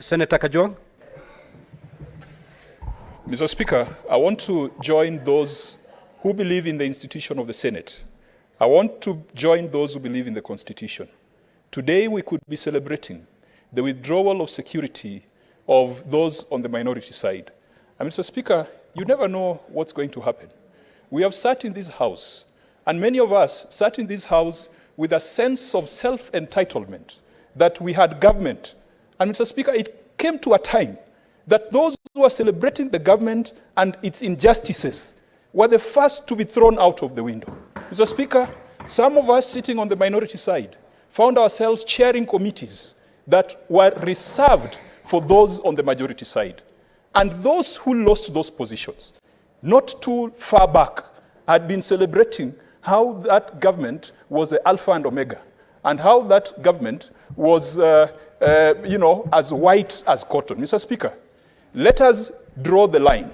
Senator Kajwang. Mr. Speaker, I want to join those who believe in the institution of the Senate. I want to join those who believe in the Constitution. Today, we could be celebrating the withdrawal of security of those on the minority side. And Mr. Speaker, you never know what's going to happen. We have sat in this House, and many of us sat in this House with a sense of self-entitlement that we had government. And Mr. Speaker, it came to a time that those who are celebrating the government and its injustices were the first to be thrown out of the window. Mr. Speaker, some of us sitting on the minority side found ourselves chairing committees that were reserved for those on the majority side. And those who lost those positions, not too far back, had been celebrating how that government was the alpha and omega, and how that government was, as white as cotton. Mr. Speaker, let us draw the line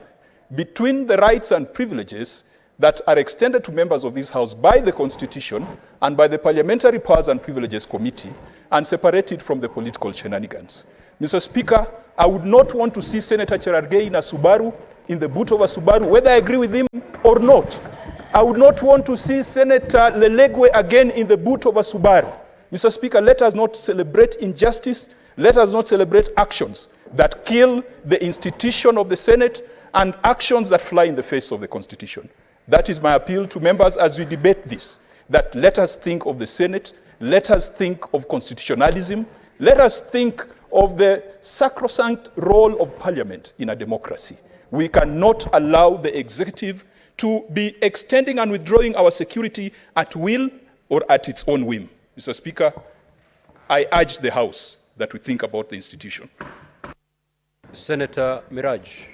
between the rights and privileges that are extended to members of this House by the Constitution and by the Parliamentary Powers and Privileges Committee, and separate it from the political shenanigans. Mr. Speaker, I would not want to see Senator Cherargei in a Subaru, in the boot of a Subaru, whether I agree with him or not. I would not want to see Senator Lelegwe again in the boot of a Subaru. Mr. Speaker, let us not celebrate injustice. Let us not celebrate actions that kill the institution of the Senate and actions that fly in the face of the Constitution. That is my appeal to members as we debate this, that let us think of the Senate, let us think of constitutionalism, let us think of the sacrosanct role of Parliament in a democracy. We cannot allow the executive to be extending and withdrawing our security at will or at its own whim. Mr. Speaker, I urge the House that we think about the institution. Senator Miraj.